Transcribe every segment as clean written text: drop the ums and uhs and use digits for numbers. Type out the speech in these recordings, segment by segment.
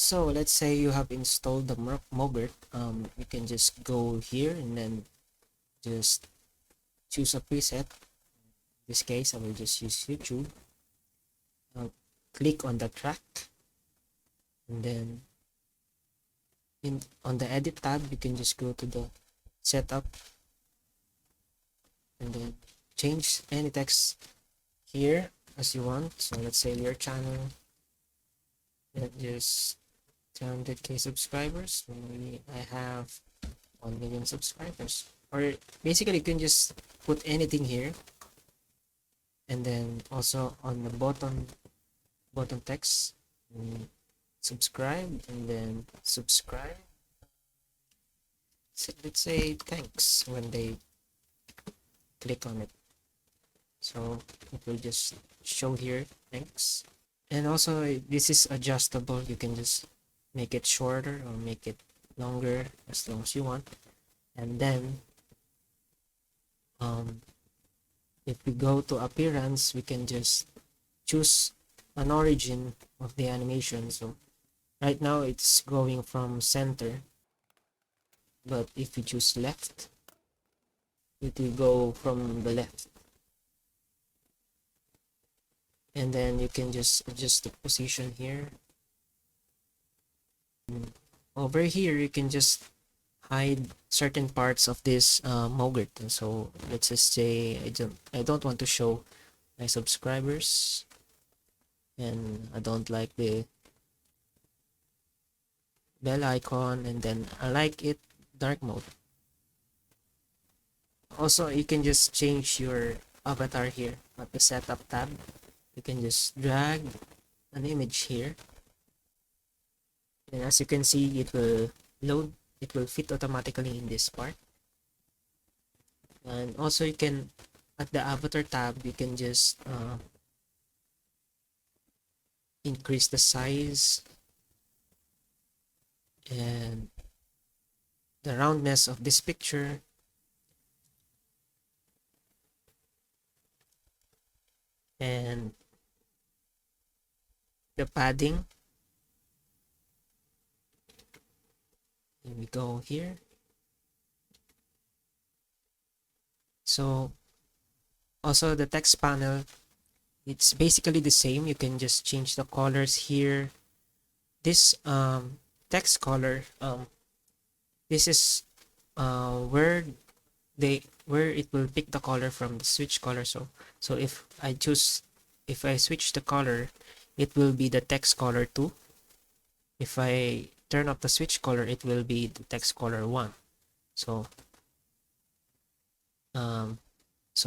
So let's say you have installed the mogrt. You can just go here and then just choose a preset. In this case, I will just use YouTube. Click on the track, and then on the edit tab, you can just go to the setup and then change any text here as you want. So let's say your channel, just 200k subscribers. Maybe I have 1 million subscribers. Or basically, you can just put anything here, and then also on the bottom text, subscribe, and then subscribe. So let's say thanks when they click on it. So it will just show here thanks. And also this is adjustable. You can just make it shorter or make it longer as long as you want. And then if we go to appearance, we can just choose an origin of the animation. So right now it's going from center, but if you choose left, it will go from the left. And then you can just adjust the position here. Over here, you can just hide certain parts of this mogrt. And so let's just say I don't want to show my subscribers, and I don't like the bell icon, and then I like it dark mode. Also, you can just change your avatar here at the setup tab. You can just drag an image here, and as you can see, it will load. It will fit automatically in this part. And also, you can, at the avatar tab, you can just increase the size and the roundness of this picture. And the padding. And we go here. So also the text panel, it's basically the same. You can just change the colors here. This text color, this is where it will pick the color from the switch color. So if I switch the color, it will be the text color 2. If I turn off the switch color, it will be the text color 1. So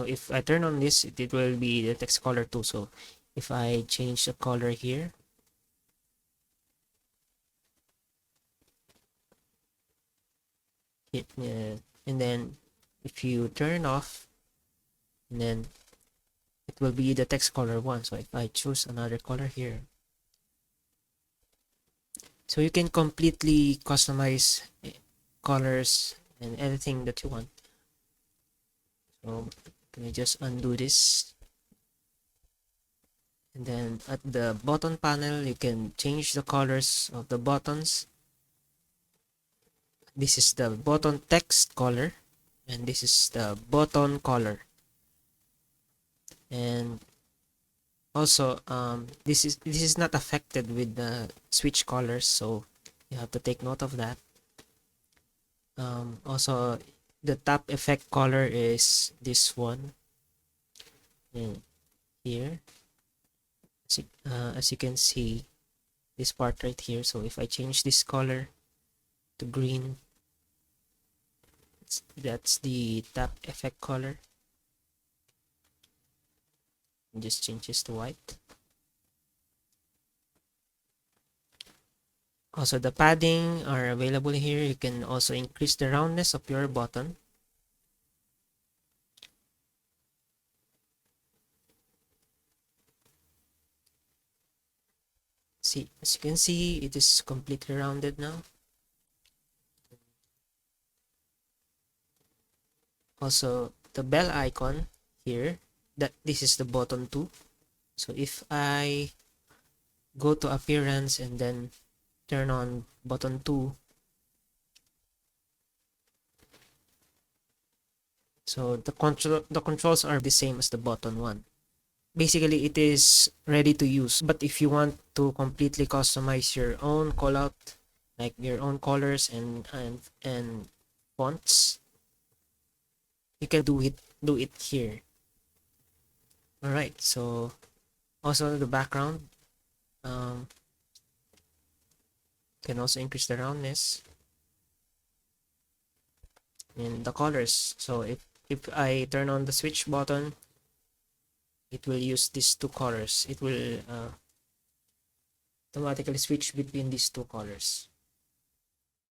if I turn on this, it will be the text color 2. So if I change the color here, and then if you turn off, and then it will be the text color 1. So if I choose another color here, so you can completely customize colors and anything that you want. So can I just undo this? And then at the button panel, you can change the colors of the buttons. This is the button text color, and this is the button color. And also this is not affected with the switch colors, so you have to take note of that. Also the tap effect color is this one, and here as you can see, this part right here. So if I change this color to green, that's the tap effect color. And just change this to white. Also the padding are available here. You can also increase the roundness of your button. See, as you can see, it is completely rounded now. Also the bell icon here, this is the button 2. So if I go to appearance and then turn on button 2, so the controls are the same as the button 1. Basically, it is ready to use. But if you want to completely customize your own callout, like your own colors and fonts, you can do it here. All right. So also the background, um, can also increase the roundness and the colors. So if I turn on the switch button, it will use these two colors. It will automatically switch between these two colors.